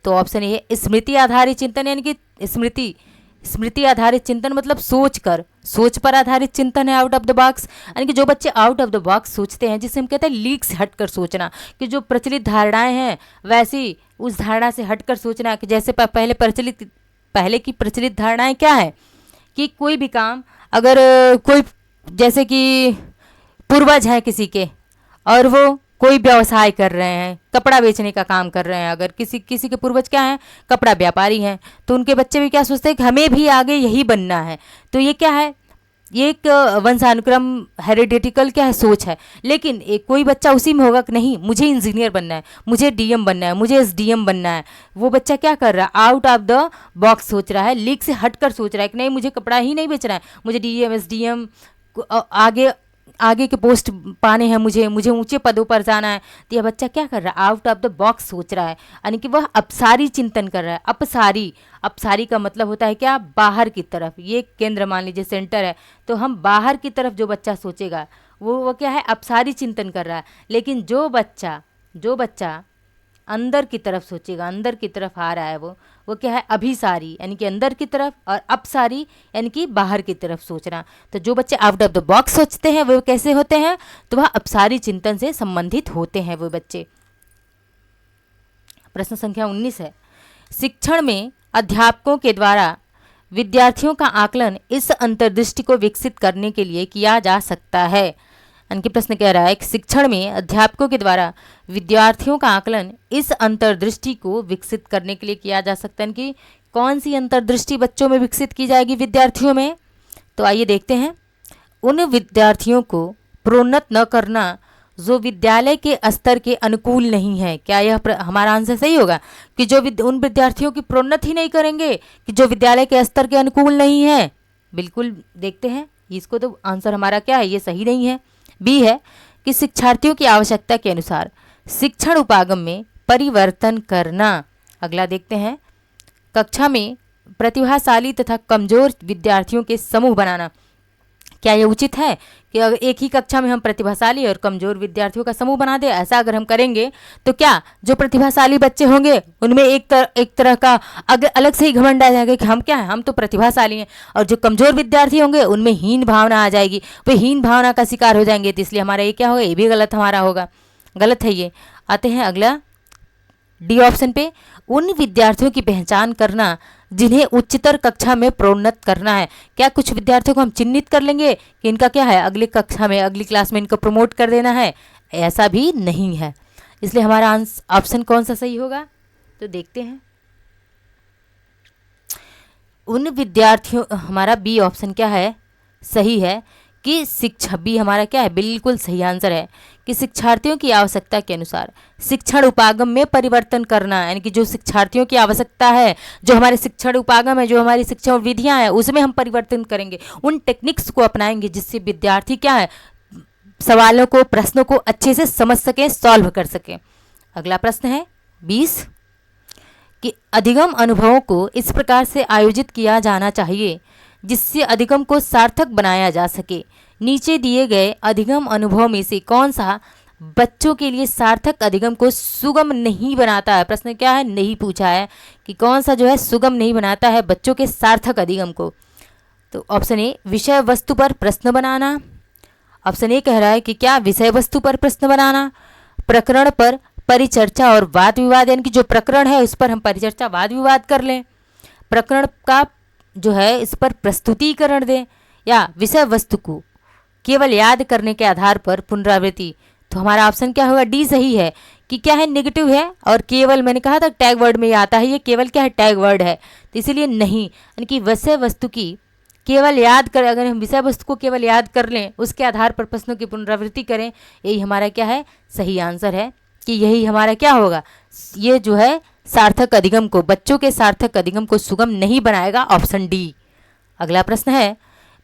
तो ऑप्शन ए है स्मृति आधारित चिंतन, यानी कि स्मृति आधारित चिंतन मतलब सोच पर आधारित चिंतन है आउट ऑफ द बॉक्स। यानी कि जो बच्चे आउट ऑफ द बॉक्स सोचते हैं, जिसे हम कहते हैं लीक से हटकर सोचना, कि जो प्रचलित धारणाएं हैं वैसी उस धारणा से हटकर सोचना, कि जैसे पहले की प्रचलित धारणाएं क्या है कि कोई भी काम, अगर कोई, जैसे कि पूर्वज हैं किसी के और वो कोई व्यवसाय कर रहे हैं, कपड़ा बेचने का काम कर रहे हैं, अगर किसी के पूर्वज क्या हैं, कपड़ा व्यापारी हैं, तो उनके बच्चे भी क्या सोचते हैं कि हमें भी आगे यही बनना है। तो ये क्या है, ये एक वंशानुक्रम हेरिडेटिकल क्या है, सोच है। लेकिन एक कोई बच्चा उसी में होगा कि नहीं मुझे इंजीनियर बनना है, मुझे डीएम बनना है, मुझे एसडीएम बनना है। वो बच्चा क्या कर रहा है, आउट ऑफ द बॉक्स सोच रहा है, लीक से हटकर सोच रहा है कि नहीं मुझे कपड़ा ही नहीं बेचना है, मुझे डीएम एसडीएम आगे के पोस्ट पाने हैं, मुझे ऊंचे पदों पर जाना है। तो यह बच्चा क्या कर रहा है, आउट ऑफ द बॉक्स सोच रहा है, यानी कि वह अपसारी चिंतन कर रहा है। अपसारी का मतलब होता है क्या, बाहर की तरफ। ये केंद्र मान लीजिए सेंटर है, तो हम बाहर की तरफ जो बच्चा सोचेगा वो क्या है, अपसारी चिंतन कर रहा है। लेकिन जो बच्चा जो बच्चा अंदर की तरफ सोचेगा, अंदर की तरफ आ रहा है, वो क्या है, अभिसारी यानी कि अंदर की तरफ, और अपसारी यानी कि बाहर की तरफ सोचना। तो जो बच्चे आउट ऑफ द बॉक्स सोचते हैं वो कैसे होते हैं, तो वह अपसारी चिंतन से संबंधित होते हैं वो बच्चे। प्रश्न संख्या 19 है, शिक्षण में अध्यापकों के द्वारा विद्यार्थियों का आकलन इस अंतर्दृष्टि को विकसित करने के लिए किया जा सकता है। यानी प्रश्न कह रहा है कि शिक्षण में अध्यापकों के द्वारा विद्यार्थियों का आकलन इस अंतर्दृष्टि को विकसित करने के लिए किया जा सकता है। कि कौन सी अंतर्दृष्टि बच्चों में विकसित की जाएगी विद्यार्थियों में, तो आइए देखते हैं। उन विद्यार्थियों को प्रोन्नत न करना जो विद्यालय के स्तर के अनुकूल नहीं है। क्या यह हमारा आंसर सही होगा कि जो उन विद्यार्थियों की प्रोन्नति ही नहीं करेंगे कि जो विद्यालय के स्तर के अनुकूल नहीं है। बिल्कुल देखते हैं इसको, तो आंसर हमारा क्या है, ये सही नहीं है। बी है कि शिक्षार्थियों की आवश्यकता के अनुसार शिक्षण उपागम में परिवर्तन करना। अगला देखते हैं, कक्षा में प्रतिभाशाली तथा कमजोर विद्यार्थियों के समूह बनाना। क्या यह उचित है कि अगर एक ही कक्षा में हम प्रतिभाशाली और कमजोर विद्यार्थियों का समूह बना दें? ऐसा अगर हम करेंगे तो क्या जो प्रतिभाशाली बच्चे होंगे उनमें एक तरह का अलग से ही घमंड आ जाएगा कि हम क्या हैं, हम तो प्रतिभाशाली हैं, और जो कमजोर विद्यार्थी होंगे उनमें हीन भावना आ जाएगी, वे हीन भावना का शिकार हो जाएंगे। तो इसलिए हमारा ये क्या होगा, ये भी गलत हमारा होगा, गलत है ये। आते हैं अगला डी ऑप्शन पे, उन विद्यार्थियों की पहचान करना जिन्हें उच्चतर कक्षा में प्रोन्नत करना है। क्या कुछ विद्यार्थियों को हम चिन्हित कर लेंगे कि इनका क्या है, अगली कक्षा में अगली क्लास में इनको प्रमोट कर देना है? ऐसा भी नहीं है। इसलिए हमारा ऑप्शन कौन सा सही होगा, तो देखते हैं। उन विद्यार्थियों, हमारा बी ऑप्शन क्या है, सही है कि शिक्षा, बी हमारा क्या है, बिल्कुल सही आंसर है कि शिक्षार्थियों की आवश्यकता के अनुसार शिक्षण उपागम में परिवर्तन करना। यानी कि जो शिक्षार्थियों की आवश्यकता है, जो हमारे शिक्षण उपागम है, जो हमारी शिक्षण विधियां हैं, उसमें हम परिवर्तन करेंगे, उन टेक्निक्स को अपनाएंगे जिससे विद्यार्थी क्या है, सवालों को, प्रश्नों को अच्छे से समझ सकें, सॉल्व कर सकें। अगला प्रश्न है 20 कि अधिगम अनुभवों को इस प्रकार से आयोजित किया जाना चाहिए जिससे अधिगम को सार्थक बनाया जा सके। नीचे दिए गए अधिगम अनुभव में से कौन सा बच्चों के लिए सार्थक अधिगम को सुगम नहीं बनाता है? प्रश्न क्या है, नहीं पूछा है कि कौन सा जो है सुगम नहीं बनाता है बच्चों के सार्थक अधिगम को। तो ऑप्शन ए, विषय वस्तु पर प्रश्न बनाना। ऑप्शन ए कह रहा है कि क्या विषय वस्तु पर प्रश्न बनाना, प्रकरण पर परिचर्चा और वाद विवाद, यानी कि जो प्रकरण है उस पर हम परिचर्चा वाद विवाद कर लें, प्रकरण का जो है इस पर प्रस्तुतिकरण दें, या विषय वस्तु को केवल याद करने के आधार पर पुनरावृत्ति। तो हमारा ऑप्शन क्या होगा, डी सही है कि क्या है, नेगेटिव है, और केवल मैंने कहा था टैग वर्ड में आता है, ये केवल क्या है, टैग वर्ड है, तो इसीलिए नहीं। यानी कि विषय वस्तु की केवल याद कर, अगर हम विषय वस्तु को केवल याद कर लें, उसके आधार पर प्रश्नों की पुनरावृत्ति करें, यही हमारा क्या है, सही आंसर है कि यही हमारा क्या होगा, ये जो है सार्थक अधिगम को, बच्चों के सार्थक अधिगम को सुगम नहीं बनाएगा, ऑप्शन डी। अगला प्रश्न है,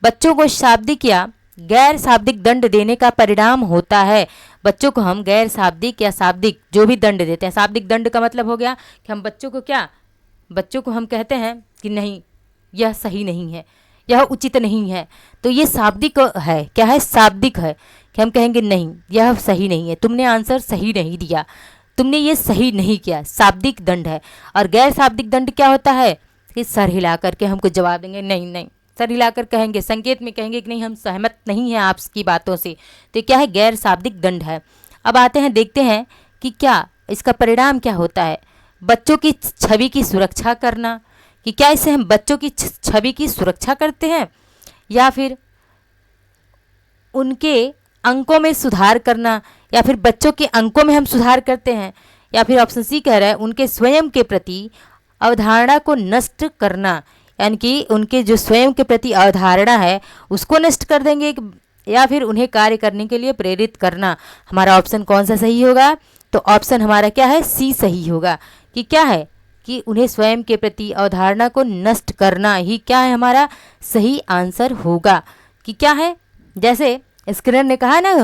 बच्चों को शाब्दिक या गैर शाब्दिक दंड देने का परिणाम होता है। बच्चों को हम गैर शाब्दिक या शाब्दिक जो भी दंड देते हैं, शाब्दिक दंड का मतलब हो गया कि हम बच्चों को क्या, बच्चों को हम कहते हैं कि नहीं यह सही नहीं है, यह उचित नहीं है, तो ये शाब्दिक है, क्या है, शाब्दिक है, कि हम कहेंगे नहीं यह सही नहीं है, तुमने आंसर सही नहीं दिया, तुमने ये सही नहीं किया, शाब्दिक दंड है। और गैर शाब्दिक दंड क्या होता है कि सर हिला करके हमको जवाब देंगे, नहीं नहीं, सर हिलाकर कहेंगे, संकेत में कहेंगे कि नहीं हम सहमत नहीं हैं आपकी बातों से, तो क्या है, गैर शाब्दिक दंड है। अब आते हैं, देखते हैं कि क्या इसका परिणाम क्या होता है, बच्चों की छवि की सुरक्षा करना, कि क्या इससे हम बच्चों की छवि की सुरक्षा करते हैं, या फिर उनके अंकों में सुधार करना, या फिर बच्चों के अंकों में हम सुधार करते हैं, या फिर ऑप्शन सी कह रहा है उनके स्वयं के प्रति अवधारणा को नष्ट करना, यानी कि उनके जो स्वयं के प्रति अवधारणा है उसको नष्ट कर देंगे, या फिर उन्हें कार्य करने के लिए प्रेरित करना। हमारा ऑप्शन कौन सा सही होगा, तो ऑप्शन हमारा क्या है, सी सही होगा कि क्या है कि उन्हें स्वयं के प्रति अवधारणा को नष्ट करना ही क्या है, हमारा सही आंसर होगा। कि क्या है, जैसे स्किनर ने कहा ना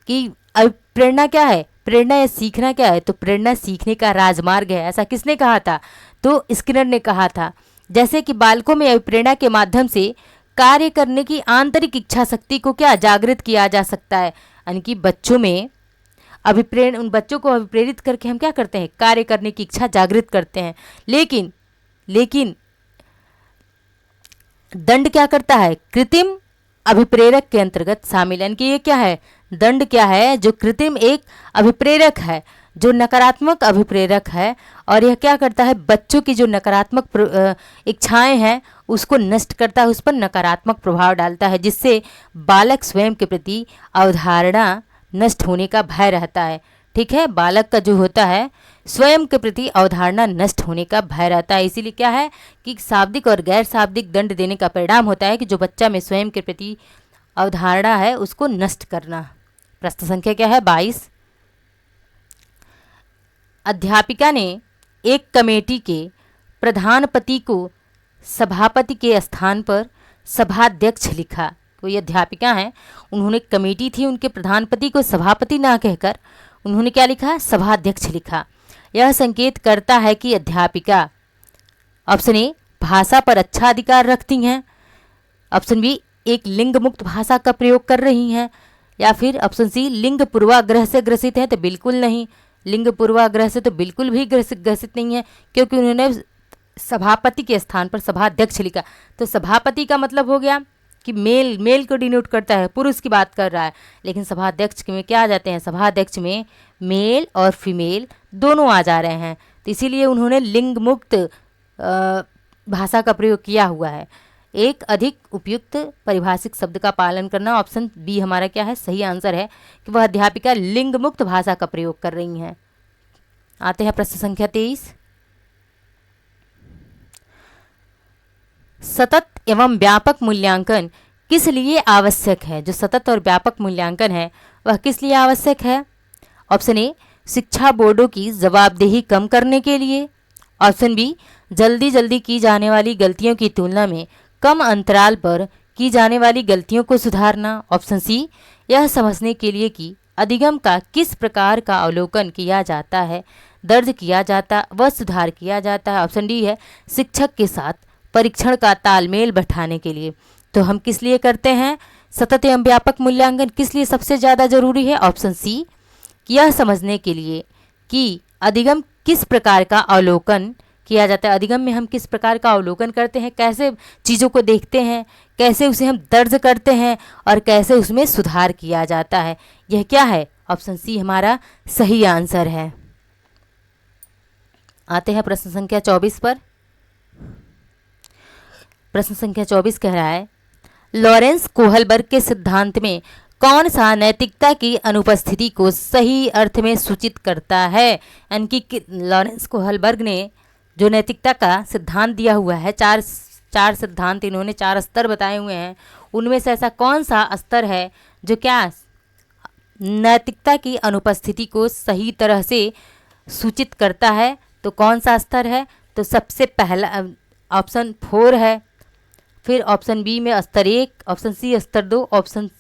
कि प्रेरणा क्या है, प्रेरणा या सीखना क्या है, तो प्रेरणा सीखने का राजमार्ग है, ऐसा किसने कहा था, तो स्किनर ने कहा था। जैसे कि बालकों में अभिप्रेरणा के माध्यम से कार्य करने की आंतरिक इच्छा शक्ति को क्या जागृत किया जा सकता है, यानी कि बच्चों में अभिप्रेरण, उन बच्चों को अभिप्रेरित करके हम क्या करते हैं, कार्य करने की इच्छा जागृत करते हैं। लेकिन दंड क्या करता है, कृत्रिम अभिप्रेरक के अंतर्गत शामिल। यानी कि ये क्या है, दंड क्या है, जो कृत्रिम एक अभिप्रेरक है, जो नकारात्मक अभिप्रेरक है, और यह क्या करता है, बच्चों की जो नकारात्मक इच्छाएं हैं उसको नष्ट करता है, उस पर नकारात्मक प्रभाव डालता है, जिससे बालक स्वयं के प्रति अवधारणा नष्ट होने का भय रहता है। ठीक है, बालक का जो होता है स्वयं के प्रति अवधारणा नष्ट होने का भय रहता है। इसीलिए क्या है कि शाब्दिक और गैर शाब्दिक दंड देने का परिणाम होता है कि जो बच्चा में स्वयं के प्रति अवधारणा है उसको नष्ट करना। प्रश्न संख्या क्या है, 22। अध्यापिका ने एक कमेटी के प्रधानपति को सभापति के स्थान पर सभाध्यक्ष लिखा। कोई अध्यापिका हैं, उन्होंने कमेटी थी, उनके प्रधानपति को सभापति ना कहकर उन्होंने क्या लिखा, सभाध्यक्ष लिखा। यह संकेत करता है कि अध्यापिका ऑप्शन ए भाषा पर अच्छा अधिकार रखती हैं, ऑप्शन बी एक लिंग मुक्त भाषा का प्रयोग कर रही हैं, या फिर ऑप्शन सी लिंग पूर्वाग्रह से ग्रसित हैं। तो बिल्कुल नहीं, लिंग पूर्वाग्रह से तो बिल्कुल भी ग्रसित नहीं है, क्योंकि उन्होंने सभापति के स्थान पर सभाध्यक्ष लिखा। तो सभापति का मतलब हो गया कि मेल को डिनोट करता है, पुरुष की बात कर रहा है। लेकिन सभाध्यक्ष में क्या आ जाते हैं, सभाध्यक्ष में मेल और फीमेल दोनों आ जा रहे हैं, तो इसीलिए उन्होंने लिंग मुक्त भाषा का प्रयोग किया हुआ है। एक अधिक उपयुक्त परिभाषिक शब्द का पालन करना, ऑप्शन बी हमारा क्या है, सही आंसर है कि वह अध्यापिका लिंग मुक्त भाषा का प्रयोग कर रही हैं। आते हैं प्रश्न संख्या 23। सतत एवं व्यापक मूल्यांकन किस लिए आवश्यक है। जो सतत और व्यापक मूल्यांकन है वह किस लिए आवश्यक है। ऑप्शन ए शिक्षा बोर्डों की जवाबदेही कम करने के लिए, ऑप्शन बी जल्दी की जाने वाली गलतियों की तुलना में कम अंतराल पर की जाने वाली गलतियों को सुधारना, ऑप्शन सी यह समझने के लिए कि अधिगम का किस प्रकार का अवलोकन किया जाता है, दर्ज किया जाता व सुधार किया जाता है, ऑप्शन डी है शिक्षक के साथ परीक्षण का तालमेल बैठाने के लिए। तो हम किस लिए करते हैं, सतत एवं व्यापक मूल्यांकन किस लिए सबसे ज़्यादा जरूरी है, ऑप्शन सी यह समझने के लिए कि अधिगम किस प्रकार का अवलोकन किया जाता है। अधिगम में हम किस प्रकार का अवलोकन करते हैं, कैसे चीज़ों को देखते हैं, कैसे उसे हम दर्ज करते हैं और कैसे उसमें सुधार किया जाता है। यह क्या है, ऑप्शन सी हमारा सही आंसर है। आते हैं प्रश्न संख्या 24 पर। प्रश्न संख्या 24 कह रहा है, लॉरेंस कोहलबर्ग के सिद्धांत में कौन सा नैतिकता की अनुपस्थिति को सही अर्थ में सूचित करता है। यानी कि लॉरेंस कोहलबर्ग ने जो नैतिकता का सिद्धांत दिया हुआ है, चार सिद्धांत इन्होंने 4 स्तर बताए हुए हैं, उनमें से ऐसा कौन सा स्तर है जो क्या नैतिकता की अनुपस्थिति को सही तरह से सूचित करता है। तो कौन सा स्तर है, तो सबसे पहला ऑप्शन 4 है, फिर ऑप्शन बी में स्तर 1, ऑप्शन सी स्तर 2, ऑप्शन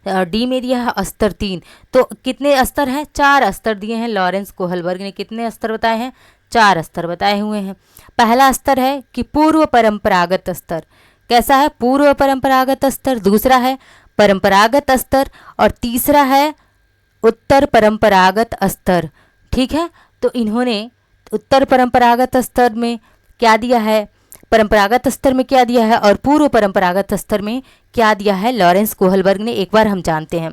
डी में दिया है स्तर 3। तो कितने स्तर हैं, 4 स्तर दिए हैं। लॉरेंस कोहलबर्ग ने कितने स्तर बताए हैं, 4 स्तर बताए हुए हैं। पहला स्तर है कि पूर्व परंपरागत स्तर, कैसा है, पूर्व परंपरागत स्तर। दूसरा है परंपरागत स्तर और तीसरा है उत्तर परंपरागत स्तर। ठीक है, तो इन्होंने उत्तर परंपरागत स्तर में क्या दिया है, परंपरागत स्तर में क्या दिया है और पूर्व परंपरागत स्तर में क्या दिया है लॉरेंस कोहलबर्ग ने, एक बार हम जानते हैं।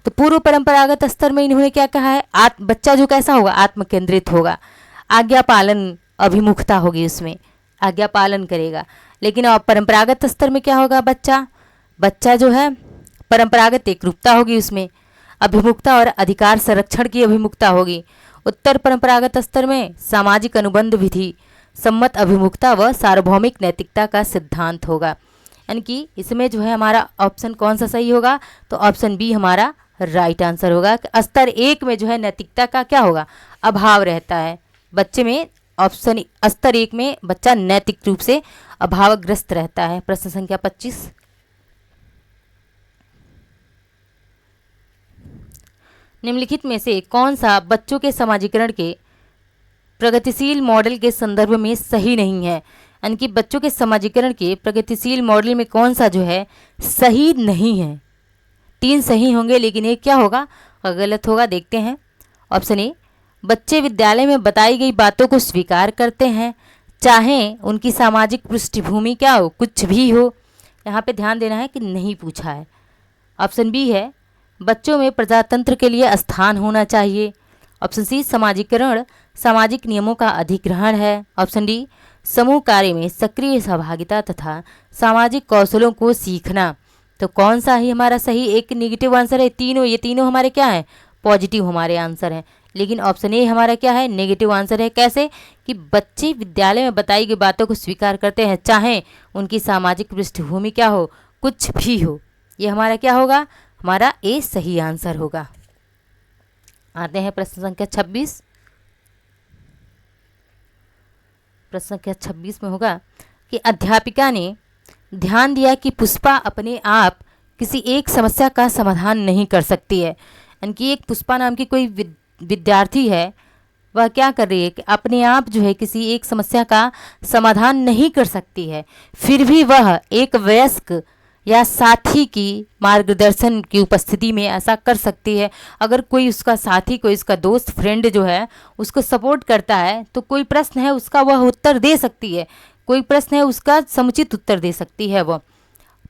तो पूर्व परंपरागत स्तर में इन्होंने क्या कहा है, बच्चा जो कैसा होगा, आत्म केंद्रित होगा, आज्ञा पालन अभिमुखता होगी, उसमें आज्ञा पालन करेगा। लेकिन अब परंपरागत स्तर में क्या होगा, बच्चा जो है परंपरागत एकरूपता होगी, उसमें अभिमुखता और अधिकार संरक्षण की अभिमुखता होगी। उत्तर परंपरागत स्तर में सामाजिक अनुबंध विधि, सम्मत अभिमुखता व सार्वभौमिक नैतिकता का सिद्धांत होगा। यानी कि इसमें जो है हमारा ऑप्शन कौन सा सही होगा, तो ऑप्शन बी हमारा राइट आंसर होगा। स्तर 1 में जो है नैतिकता का क्या होगा, अभाव रहता है बच्चे में। ऑप्शन स्तर 1 में बच्चा नैतिक रूप से अभावग्रस्त रहता है। प्रश्न संख्या 25, निम्नलिखित में से कौन सा बच्चों के समाजीकरण के प्रगतिशील मॉडल के संदर्भ में सही नहीं है। यानी कि बच्चों के समाजीकरण के प्रगतिशील मॉडल में कौन सा जो है सही नहीं है। 3 सही होंगे लेकिन एक क्या होगा, गलत होगा। देखते हैं ऑप्शन ए, बच्चे विद्यालय में बताई गई बातों को स्वीकार करते हैं, चाहे उनकी सामाजिक पृष्ठभूमि क्या हो, कुछ भी हो। यहाँ पे ध्यान देना है कि नहीं पूछा है। ऑप्शन बी है, बच्चों में प्रजातंत्र के लिए स्थान होना चाहिए। ऑप्शन सी, समाजीकरण सामाजिक नियमों का अधिग्रहण है। ऑप्शन डी, समूह कार्य में सक्रिय सहभागिता तथा सामाजिक कौशलों को सीखना। तो कौन सा ही हमारा सही एक नेगेटिव आंसर है? तीनों, ये तीनों हमारे क्या हैं? पॉजिटिव हमारे आंसर हैं। लेकिन ऑप्शन ए हमारा क्या है? नेगेटिव आंसर है। कैसे? कि बच्चे विद्यालय में बताई गई बातों को स्वीकार करते हैं, चाहे उनकी सामाजिक पृष्ठभूमि क्या हो, कुछ भी हो। ये हमारा क्या होगा? हमारा ए सही आंसर होगा। आते हैं प्रश्न संख्या 26। प्रश्न संख्या 26 में होगा कि अध्यापिका ने ध्यान दिया कि पुष्पा अपने आप किसी एक समस्या का समाधान नहीं कर सकती है। यानी कि एक पुष्पा नाम की कोई विद्यार्थी है, वह क्या कर रही है कि अपने आप जो है किसी एक समस्या का समाधान नहीं कर सकती है, फिर भी वह एक वयस्क या साथी की मार्गदर्शन की उपस्थिति में ऐसा कर सकती है। अगर कोई उसका साथी, कोई उसका दोस्त, फ्रेंड जो है उसको सपोर्ट करता है, तो कोई प्रश्न है उसका वह उत्तर दे सकती है, कोई प्रश्न है उसका समुचित उत्तर दे सकती है वह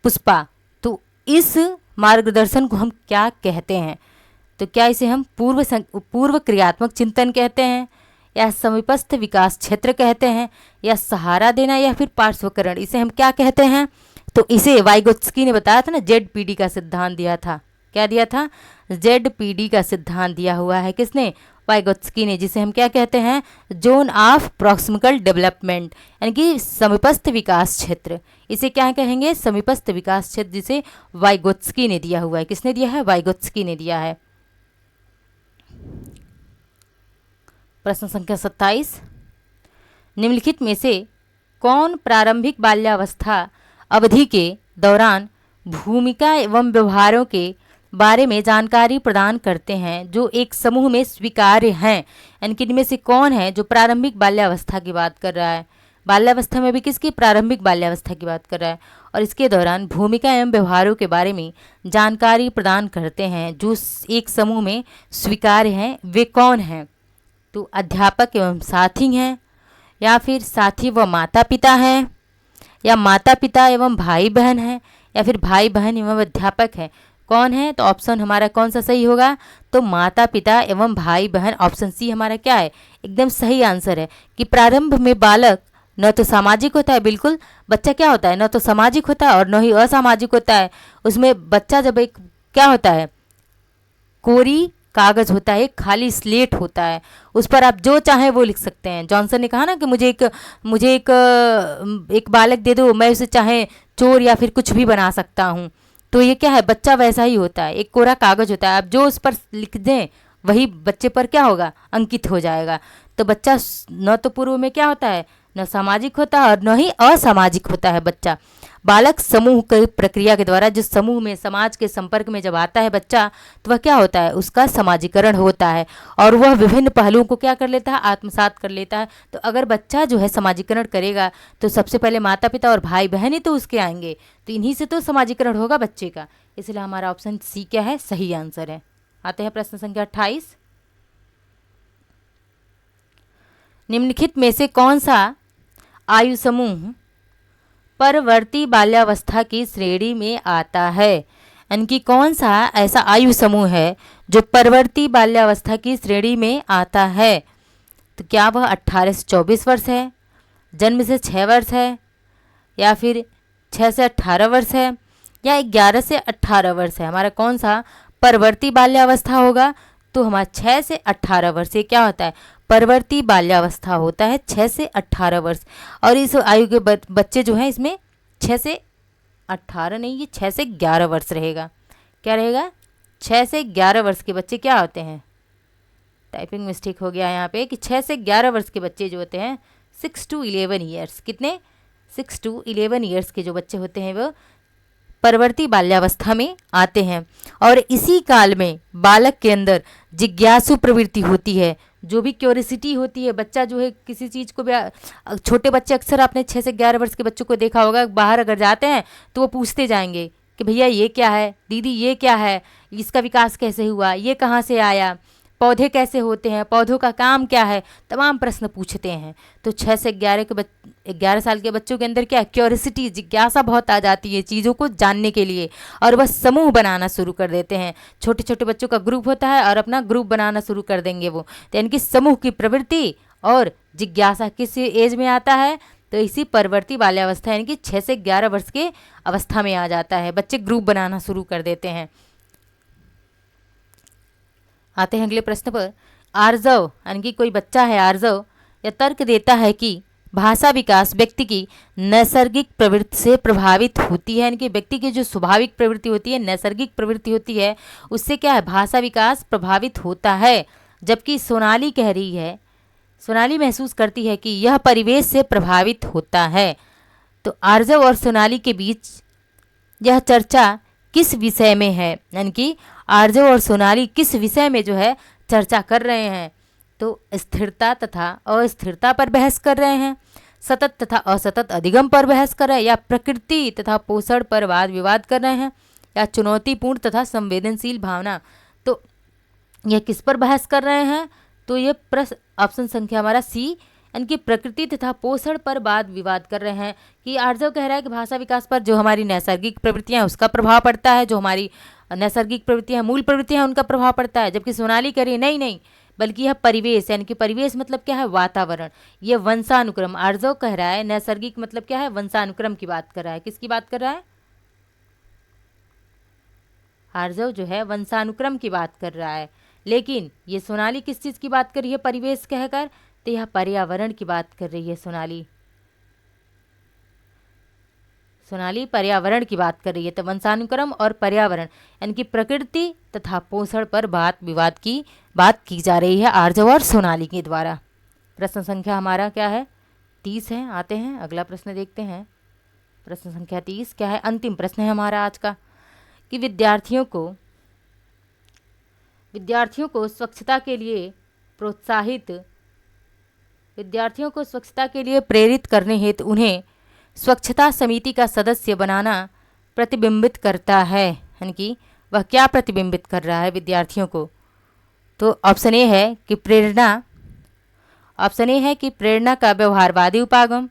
पुष्पा। तो इस मार्गदर्शन को हम क्या कहते हैं? तो क्या इसे हम पूर्व क्रियात्मक चिंतन कहते हैं, या समीपस्थ विकास क्षेत्र कहते हैं, या सहारा देना, या फिर पार्श्वकरण? इसे हम क्या कहते हैं? तो इसे वाइगोत्स्की ने बताया था ना, ZPD का सिद्धांत दिया था। क्या दिया था? ZPD का सिद्धांत दिया हुआ है। किसने? वाइगोत्स्की ने, जिसे हम क्या कहते हैं? जोन ऑफ प्रॉक्सिमल डेवलपमेंट, यानी कि समीपस्थ विकास क्षेत्र। इसे क्या कहेंगे? समीपस्थ विकास क्षेत्र, जिसे वाइगोत्स्की ने दिया हुआ है। किसने दिया है? वाइगोत्स्की ने दिया है। प्रश्न संख्या 27, निम्नलिखित में से कौन प्रारंभिक बाल्यावस्था अवधि के दौरान भूमिका एवं व्यवहारों के बारे में जानकारी प्रदान करते हैं जो एक समूह में स्वीकार्य हैं? यानी कि इनमें से कौन है जो प्रारंभिक बाल्यावस्था की बात कर रहा है? बाल्यावस्था में भी किसकी? प्रारंभिक बाल्यावस्था की बात कर रहा है। और इसके दौरान भूमिका एवं व्यवहारों के बारे में जानकारी प्रदान करते हैं जो एक समूह में स्वीकार्य हैं, वे कौन हैं? तो अध्यापक एवं साथी हैं, या फिर साथी व माता पिता हैं, या माता पिता एवं भाई बहन हैं, या फिर भाई बहन एवं अध्यापक हैं? कौन है? तो ऑप्शन हमारा कौन सा सही होगा? तो माता पिता एवं भाई बहन। ऑप्शन सी हमारा क्या है? एकदम सही आंसर है कि प्रारंभ में बालक न तो सामाजिक होता है, बिल्कुल बच्चा क्या होता है? न तो सामाजिक होता है और न ही असामाजिक होता है। उसमें बच्चा जब एक क्या होता है? कोरी कागज होता है, खाली स्लेट होता है, उस पर आप जो चाहें वो लिख सकते हैं। जॉनसन ने कहा ना कि मुझे एक बालक दे दो, मैं उसे चाहे चोर या फिर कुछ भी बना सकता हूँ। तो ये क्या है? बच्चा वैसा ही होता है, एक कोरा कागज होता है, आप जो उस पर लिख दें वही बच्चे पर क्या होगा? अंकित हो जाएगा। तो बच्चा न तो पूर्व में क्या होता है? न सामाजिक होता है और न ही असामाजिक होता है बच्चा। बालक समूह की प्रक्रिया के द्वारा जिस समूह में, समाज के संपर्क में जब आता है बच्चा, तो वह क्या होता है? उसका समाजीकरण होता है और वह विभिन्न पहलुओं को क्या कर लेता है? आत्मसात कर लेता है। तो अगर बच्चा जो है समाजीकरण करेगा तो सबसे पहले माता पिता और भाई बहन ही तो उसके आएंगे, तो इन्हीं से तो समाजीकरण होगा बच्चे का। इसलिए हमारा ऑप्शन सी क्या है? सही आंसर है। आते हैं प्रश्न संख्या 28, निम्नलिखित में से कौन सा आयु समूह परवर्ती बाल्यावस्था की श्रेणी में आता है? यानी कि कौन सा ऐसा आयु समूह है जो परवर्ती बाल्यावस्था की श्रेणी में आता है? तो क्या वह 18 से 24 वर्ष है, जन्म से 6 वर्ष है, या फिर 6 से 18 वर्ष है, या 11 से 18 वर्ष है? हमारा कौन सा परवर्ती बाल्यावस्था होगा? तो हमारा 6 से 18 वर्ष। ये क्या होता है? परवर्ती बाल्यावस्था होता है 6 से 18 वर्ष। और इस आयु के बच्चे जो हैं इसमें 6 से 18 नहीं, ये 6 से 11 वर्ष रहेगा। क्या रहेगा? 6 से 11 वर्ष के बच्चे क्या होते हैं? टाइपिंग मिस्टेक हो गया यहाँ पे कि 6 से 11 वर्ष के बच्चे जो होते हैं 6 to 11 ईयर्स, कितने? 6 to 11 ईयर्स के जो बच्चे होते हैं वो परवर्ती बाल्यावस्था में आते हैं। और इसी काल में बालक के अंदर जिज्ञासु प्रवृत्ति होती है, जो भी क्यूरियोसिटी होती है। बच्चा जो है किसी चीज़ को भी, छोटे बच्चे अक्सर आपने 6 से 11 वर्ष के बच्चों को देखा होगा, बाहर अगर जाते हैं तो वो पूछते जाएंगे कि भैया ये क्या है, दीदी ये क्या है, इसका विकास कैसे हुआ, ये कहाँ से आया। पौधे कैसे होते हैं, पौधों का काम क्या है, तमाम प्रश्न पूछते हैं। तो 6 से 11 साल के बच्चों के अंदर क्या क्यूरियोसिटी, जिज्ञासा बहुत आ जाती है चीज़ों को जानने के लिए, और वह समूह बनाना शुरू कर देते हैं। छोटे छोटे बच्चों का ग्रुप होता है और अपना ग्रुप बनाना शुरू कर देंगे वो। तो यानी कि समूह की प्रवृत्ति और जिज्ञासा किस एज में आता है, तो इसी परवर्ती बाल्यावस्था यानी कि 6 से 11 वर्ष के अवस्था में आ जाता है। बच्चे ग्रुप बनाना शुरू कर देते हैं। आते हैं अगले प्रश्न पर। आर्जव यानी कि कोई बच्चा है आर्जव, यह तर्क देता है कि भाषा विकास व्यक्ति की नैसर्गिक प्रवृत्ति से प्रभावित होती है। यानी कि व्यक्ति की जो स्वाभाविक प्रवृत्ति होती है, नैसर्गिक प्रवृत्ति होती है, उससे क्या है, भाषा विकास प्रभावित होता है। जबकि सोनाली कह रही है, सोनाली महसूस करती है कि यह परिवेश से प्रभावित होता है। तो आर्जव और सोनाली के बीच यह चर्चा किस विषय में है, यानी कि आर्जव और सोनाली किस विषय में जो है चर्चा कर रहे हैं, तो स्थिरता तथा अस्थिरता पर बहस कर रहे हैं, सतत तथा असतत अधिगम पर बहस कर रहे हैं, या प्रकृति तथा पोषण पर वाद विवाद कर रहे हैं, या चुनौतीपूर्ण तथा संवेदनशील भावना। तो यह किस पर बहस कर रहे हैं, तो ये प्रश्न ऑप्शन संख्या हमारा सी, यानी कि प्रकृति तथा पोषण पर वाद विवाद कर रहे हैं। कि आर्जव कह रहा है कि भाषा विकास पर जो हमारी नैसर्गिक प्रवृत्तियां उसका प्रभाव पड़ता है, जो हमारी नैसर्गिक प्रवृत्तियां मूल प्रवृत्तियां उनका प्रभाव पड़ता है। जबकि सोनाली कह रही है नहीं, बल्कि यह परिवेश, यानी कि परिवेश मतलब क्या है, वातावरण, ये वंशानुक्रम। आर्जव कह रहा है नैसर्गिक मतलब क्या है, वंशानुक्रम की बात कर रहा है। किसकी बात कर रहा है, आर्जव जो है वंशानुक्रम की बात कर रहा है। लेकिन ये सोनाली किस चीज़ की बात कर रही है परिवेश कहकर, तो यह पर्यावरण की बात कर रही है सोनाली पर्यावरण की बात कर रही है। तो वंशानुक्रम और पर्यावरण यानी कि प्रकृति तथा पोषण पर वाद विवाद की बात की जा रही है आर्जव और सोनाली के द्वारा। प्रश्न संख्या हमारा क्या है, 30 है। आते हैं अगला प्रश्न देखते हैं। प्रश्न संख्या 30 क्या है, अंतिम प्रश्न है हमारा आज का, कि विद्यार्थियों को स्वच्छता के लिए प्रेरित करने हेतु उन्हें स्वच्छता समिति का सदस्य बनाना प्रतिबिंबित करता है। यानी कि वह क्या प्रतिबिंबित कर रहा है विद्यार्थियों को, तो ऑप्शन ए है कि प्रेरणा का व्यवहारवादी उपागम,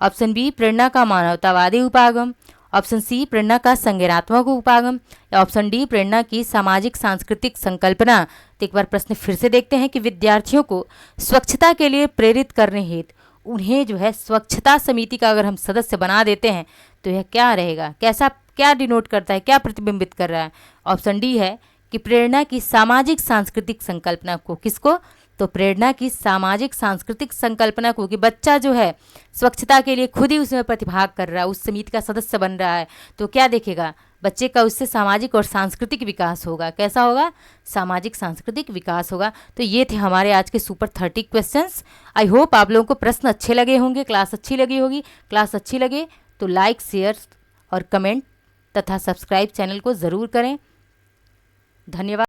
ऑप्शन बी प्रेरणा का मानवतावादी उपागम, ऑप्शन सी प्रेरणा का संज्ञानात्मक उपागम, या ऑप्शन डी प्रेरणा की सामाजिक सांस्कृतिक संकल्पना। तो एक बार प्रश्न फिर से देखते हैं कि विद्यार्थियों को स्वच्छता के लिए प्रेरित करने हेतु उन्हें जो है स्वच्छता समिति का अगर हम सदस्य बना देते हैं तो यह क्या रहेगा, क्या डिनोट करता है, क्या प्रतिबिंबित कर रहा है। ऑप्शन डी है कि प्रेरणा की सामाजिक सांस्कृतिक संकल्पना को, किसको, तो प्रेरणा की सामाजिक सांस्कृतिक संकल्पना को, कि बच्चा जो है स्वच्छता के लिए खुद ही उसमें प्रतिभाग कर रहा है, उस समिति का सदस्य बन रहा है, तो क्या देखेगा, बच्चे का उससे सामाजिक और सांस्कृतिक विकास होगा। कैसा होगा, सामाजिक सांस्कृतिक विकास होगा। तो ये थे हमारे आज के सुपर 30 क्वेश्चंस। आई होप आप लोगों को प्रश्न अच्छे लगे होंगे, क्लास अच्छी लगी होगी। क्लास अच्छी लगे तो लाइक, शेयर और कमेंट तथा सब्सक्राइब चैनल को ज़रूर करें। धन्यवाद।